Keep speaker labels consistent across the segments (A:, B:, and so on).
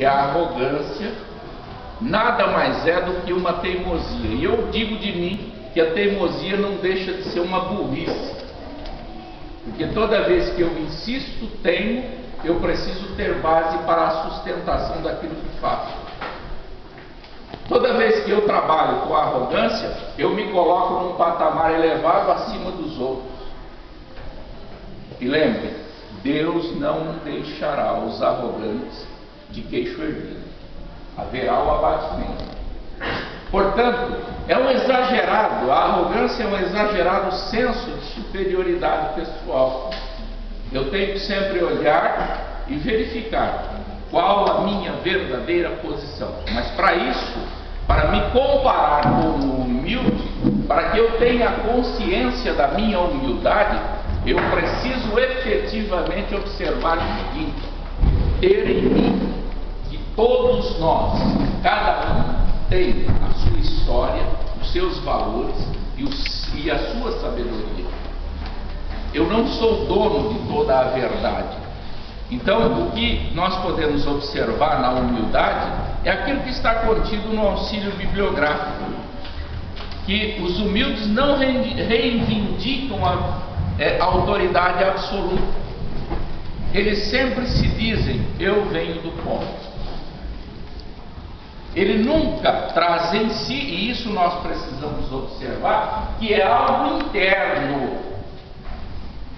A: E a arrogância nada mais é do que uma teimosia. E eu digo de mim que a teimosia não deixa de ser uma burrice. Porque toda vez que eu insisto, teimo, eu preciso ter base para a sustentação daquilo que faço. Toda vez que eu trabalho com arrogância, eu me coloco num patamar elevado acima dos outros. E lembre, Deus não deixará os arrogantes de queixo erguido. Haverá o abatimento. Portanto, é um exagerado, a arrogância é um exagerado senso de superioridade pessoal. Eu tenho que sempre olhar e verificar qual a minha verdadeira posição. Mas para isso, para me comparar com o humilde, para que eu tenha consciência da minha humildade, eu preciso efetivamente observar o seguinte: ter em mim que todos nós, cada um, tem a sua história, os seus valores e a sua sabedoria. Eu não sou dono de toda a verdade. Então, o que nós podemos observar na humildade é aquilo que está contido no auxílio bibliográfico, que os humildes não reivindicam a autoridade absoluta. Eles sempre se dizem: eu venho do pó. Ele nunca traz em si, e isso nós precisamos observar, que é algo interno.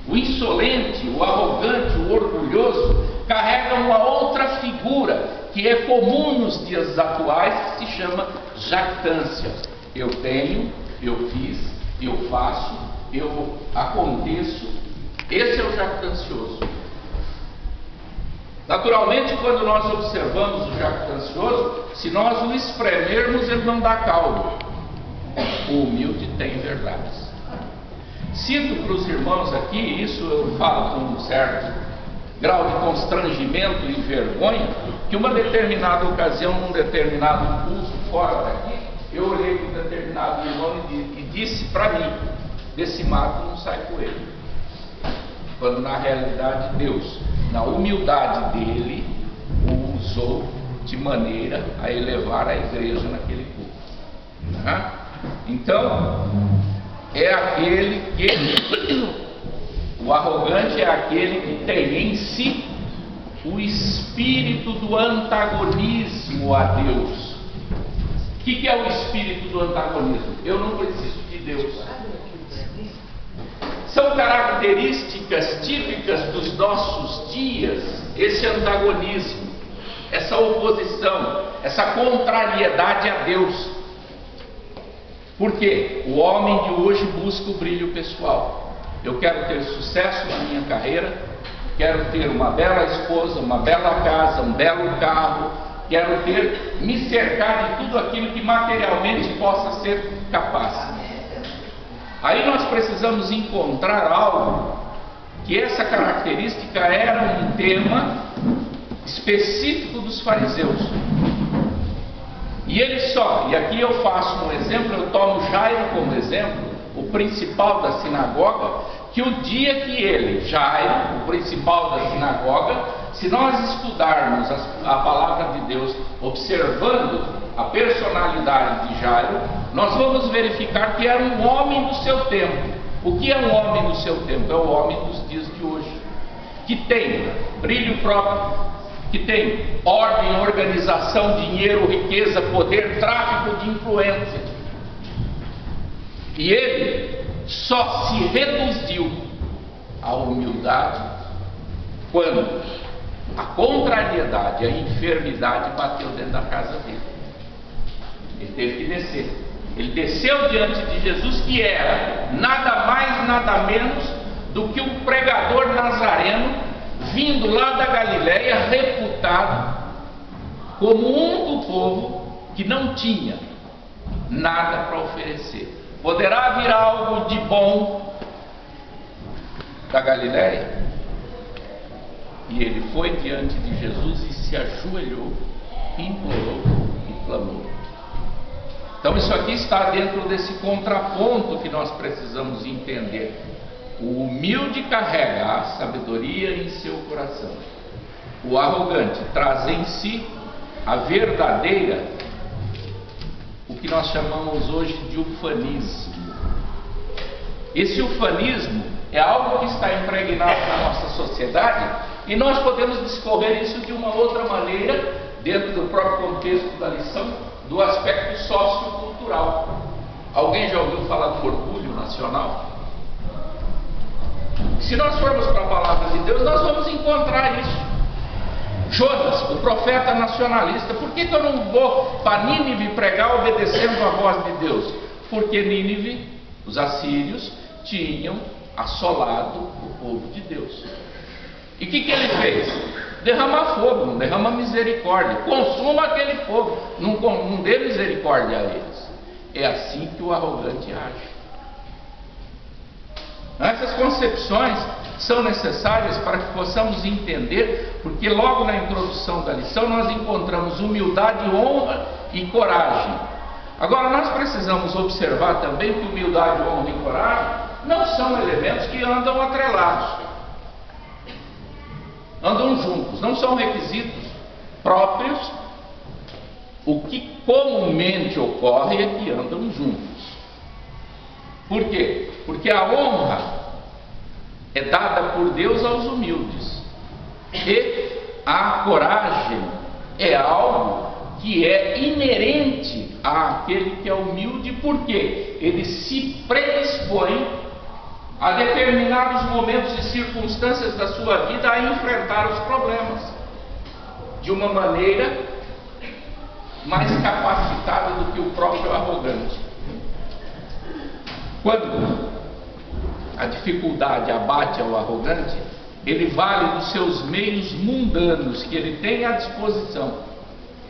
A: O insolente, o arrogante, o orgulhoso carrega uma outra figura que é comum nos dias atuais, que se chama jactância. Eu tenho, eu fiz, eu faço, eu aconteço. Esse é o jactancioso. Naturalmente, quando nós observamos o jactancioso, se nós o espremermos, ele não dá caldo. O humilde tem verdades. Sinto para os irmãos aqui, isso eu falo com um certo grau de constrangimento e vergonha, que uma determinada ocasião, num determinado curso fora daqui, eu olhei para um determinado irmão e disse para mim: desse mato não sai coelho. Quando na realidade Deus, na humildade dele, o usou de maneira a elevar a igreja naquele culto. Então, é aquele que, o arrogante é aquele que tem em si o espírito do antagonismo a Deus. O que é o espírito do antagonismo? Eu não preciso de Deus. São características típicas dos nossos dias, esse antagonismo, essa oposição, essa contrariedade a Deus. Porque o homem de hoje busca o brilho pessoal. Eu quero ter sucesso na minha carreira, quero ter uma bela esposa, uma bela casa, um belo carro, quero me cercar de tudo aquilo que materialmente possa ser capaz. Aí nós precisamos encontrar algo que essa característica era um tema específico dos fariseus. E aqui eu faço um exemplo, eu tomo Jairo como exemplo, o principal da sinagoga, que o dia que ele, Jairo, o principal da sinagoga, se nós estudarmos a palavra de Deus, observando a personalidade de Jairo, nós vamos verificar que era um homem do seu tempo. O que é um homem do seu tempo? É o homem dos dias de hoje, que tem brilho próprio, que tem ordem, organização, dinheiro, riqueza, poder, tráfico de influência. E ele só se reduziu à humildade quando a contrariedade, a enfermidade bateu dentro da casa dele. Ele teve que descer. Ele desceu diante de Jesus, que era nada mais, nada menos do que um pregador nazareno, vindo lá da Galileia, reputado como um do povo que não tinha nada para oferecer. Poderá vir algo de bom da Galileia? E ele foi diante de Jesus e se ajoelhou, implorou e clamou. Então isso aqui está dentro desse contraponto que nós precisamos entender. O humilde carrega a sabedoria em seu coração. O arrogante traz em si a verdadeira, o que nós chamamos hoje de ufanismo. Esse ufanismo é algo que está impregnado na nossa sociedade e nós podemos discorrer isso de uma outra maneira, dentro do próprio contexto da lição, do aspecto sociocultural. Alguém já ouviu falar do orgulho nacional? Se nós formos para a palavra de Deus, nós vamos encontrar isso. Jonas, o profeta nacionalista, por que eu não vou para Nínive pregar obedecendo a voz de Deus? Porque Nínive, os assírios, tinham assolado o povo de Deus. E o que ele fez? Derrama fogo, não derrama misericórdia, consuma aquele fogo, não dê misericórdia a eles. É assim que o arrogante age. Essas concepções são necessárias para que possamos entender, porque logo na introdução da lição nós encontramos humildade, honra e coragem. Agora nós precisamos observar também que humildade, honra e coragem não são elementos que andam atrelados, andam juntos, não são requisitos próprios. O que comumente ocorre é que andam juntos. Por quê? Porque a honra é dada por Deus aos humildes, e a coragem é algo que é inerente àquele que é humilde, porque ele se predispõe a determinados momentos e circunstâncias da sua vida a enfrentar os problemas de uma maneira mais capacitada do que o próprio arrogante. Quando a dificuldade abate ao arrogante, ele vale dos seus meios mundanos que ele tem à disposição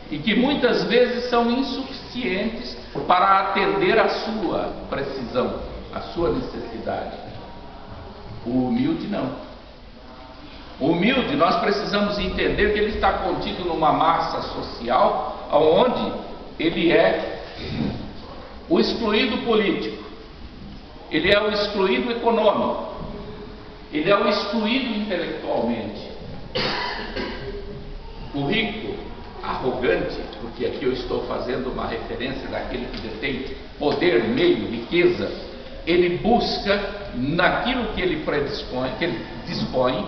A: e que muitas vezes são insuficientes para atender à sua precisão, à sua necessidade. O humilde não. O humilde, nós precisamos entender que ele está contido numa massa social onde ele é o excluído político, ele é o excluído econômico, ele é o excluído intelectualmente. O rico, arrogante, porque aqui eu estou fazendo uma referência daquele que detém poder, meio, riqueza, ele busca naquilo que ele predispõe, que ele dispõe,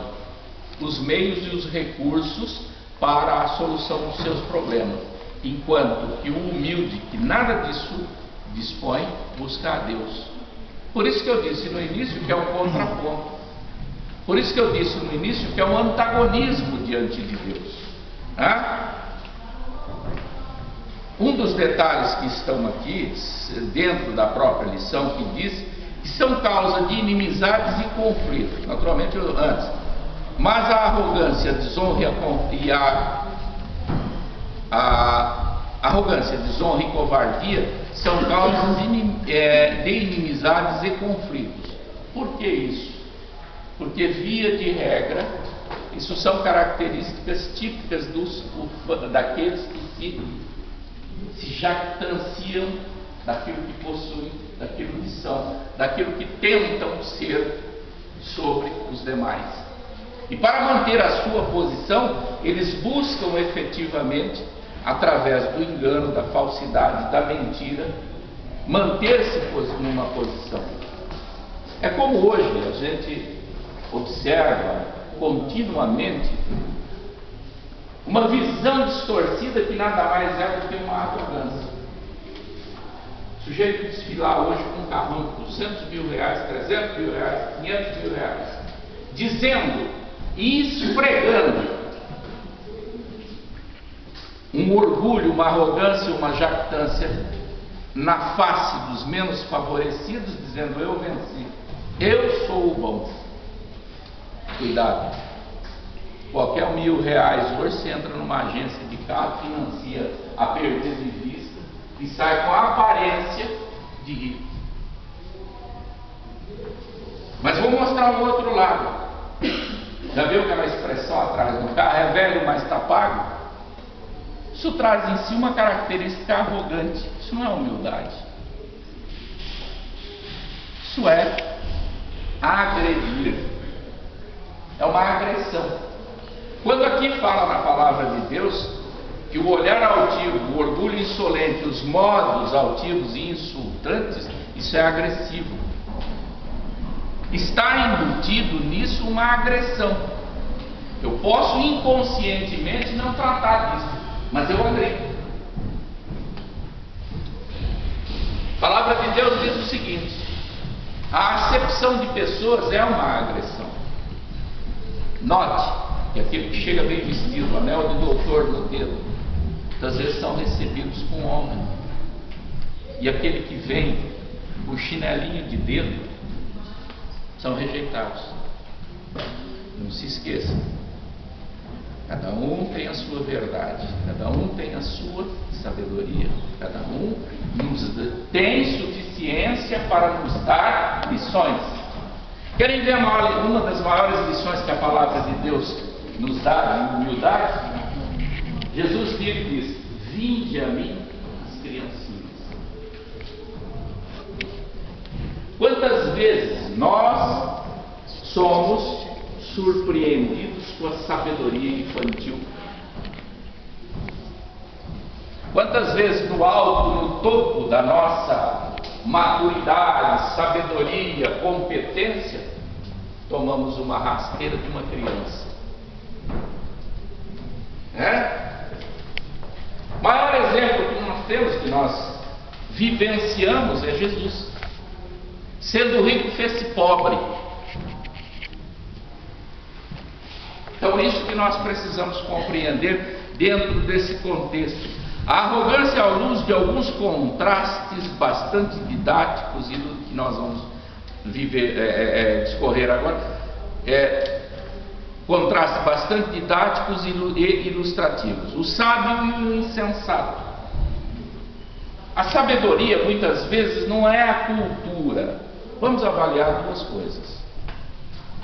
A: os meios e os recursos para a solução dos seus problemas, enquanto que o humilde, que nada disso dispõe, busca a Deus. Por isso que eu disse no início que é um contraponto. Por isso que eu disse no início que é um antagonismo diante de Deus. Um dos detalhes que estão aqui, dentro da própria lição, que diz que são causa de inimizades e conflitos. Naturalmente, antes. Mas a arrogância, a desonra arrogância, desonra e covardia são causas de inimizades e conflitos. Por que isso? Porque, via de regra, isso são características típicas daqueles que se jactanciam daquilo que possuem, daquilo que são, daquilo que tentam ser sobre os demais. E para manter a sua posição, eles buscam efetivamente, através do engano, da falsidade, da mentira, manter-se numa posição. É como hoje a gente observa continuamente uma visão distorcida que nada mais é do que uma arrogância. O sujeito desfilar hoje com um carrão de 200 mil reais, 300 mil reais, 500 mil reais, dizendo e esfregando um orgulho, uma arrogância, uma jactância na face dos menos favorecidos, dizendo: eu venci, eu sou o bom. Cuidado. Qualquer R$1.000 hoje você entra numa agência de carro, financia a perder de vista e sai com a aparência de rico. Mas vou mostrar um outro lado. Já viu aquela expressão atrás do carro? É velho, mas está pago? Isso traz em si uma característica arrogante. Isso não é humildade. Isso é agredir. É uma agressão. Quando aqui fala na palavra de Deus que o olhar altivo, o orgulho insolente, os modos altivos e insultantes, isso é agressivo. Está embutido nisso uma agressão. Eu posso inconscientemente não tratar disso, mas eu agrego. A palavra de Deus diz o seguinte: a acepção de pessoas é uma agressão. Note que aquele que chega bem vestido, o anel de doutor no dedo, muitas vezes são recebidos com honra. E aquele que vem com chinelinho de dedo são rejeitados. Não se esqueça, cada um tem a sua verdade, cada um tem a sua sabedoria, cada um tem suficiência para nos dar lições. Querem ver uma das maiores lições que a palavra de Deus nos dá de humildade? Jesus vira e diz: vinde a mim as criancinhas. Quantas vezes nós somos surpreendidos com a sabedoria infantil? Quantas vezes no alto, no topo da nossa maturidade, sabedoria, competência, tomamos uma rasteira de uma criança? O maior exemplo que nós temos, que nós vivenciamos, é Jesus. Sendo rico, fez-se pobre. Então, isso que nós precisamos compreender dentro desse contexto. A arrogância, à luz de alguns contrastes bastante didáticos, e do que nós vamos discorrer agora, contrastes bastante didáticos e ilustrativos. O sábio e o insensato. A sabedoria, muitas vezes, não é a cultura. Vamos avaliar duas coisas.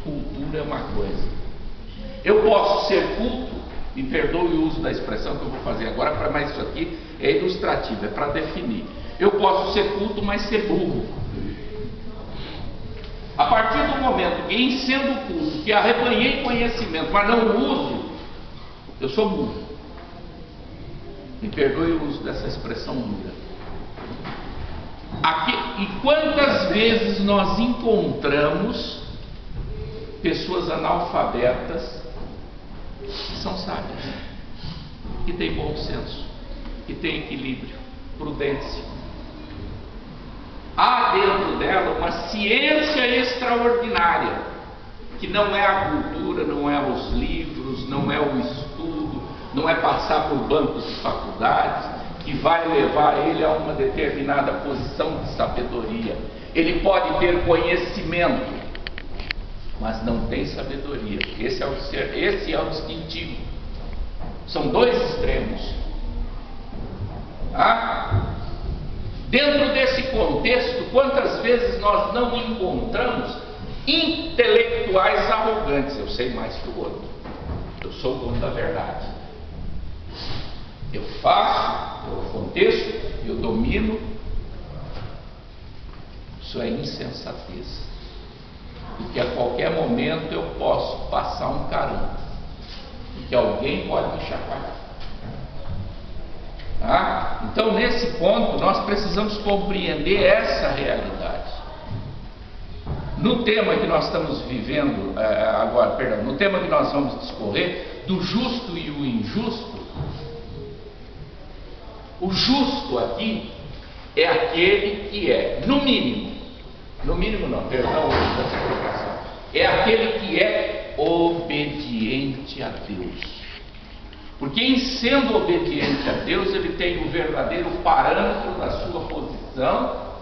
A: Cultura é uma coisa. Eu posso ser culto, me perdoe o uso da expressão que eu vou fazer agora, mas isso aqui é ilustrativo, é para definir. Eu posso ser culto, mas ser burro. A partir do momento que, em sendo culto, que arrebanhei conhecimento, mas não uso, eu sou burro. Me perdoe o uso dessa expressão dura. E quantas vezes nós encontramos pessoas analfabetas que são sábias, que têm bom senso, que têm equilíbrio, prudência. Há dentro dela uma ciência extraordinária, que não é a cultura, não é os livros, não é o estudo, não é passar por bancos de faculdades, que vai levar ele a uma determinada posição de sabedoria. Ele pode ter conhecimento, mas não tem sabedoria. Esse é o distintivo. São dois extremos. Dentro desse contexto, quantas vezes nós não encontramos intelectuais arrogantes? Eu sei mais que o outro, eu sou o dono da verdade, eu faço, eu aconteço, eu domino. Isso é insensatez. Porque a qualquer momento eu posso passar um carão, porque alguém pode me chacoalhar. Então, nesse ponto, nós precisamos compreender essa realidade. No tema que nós estamos vivendo agora, no tema que nós vamos discorrer, do justo e o injusto, o justo aqui é aquele que é, no mínimo não, perdão, é aquele que é obediente a Deus. Porque em sendo obediente a Deus, ele tem o verdadeiro parâmetro da sua posição,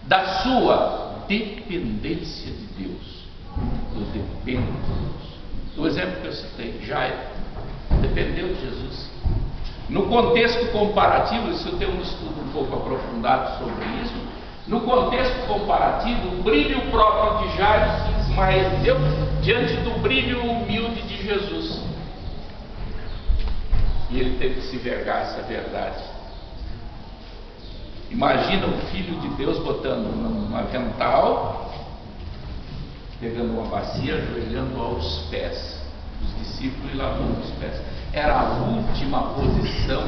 A: da sua dependência de Deus. Eu dependo de Deus. O exemplo que eu citei, Jairo, dependeu de Jesus. No contexto comparativo, isso eu tenho um estudo um pouco aprofundado sobre isso. No contexto comparativo, o brilho próprio de Jairo se esmaeceu diante do brilho humilde de Jesus. E ele teve que se vergar essa verdade. Imagina o Filho de Deus botando um avental, pegando uma bacia, ajoelhando aos pés dos discípulos. discípulo e lavou os pés. Era a última posição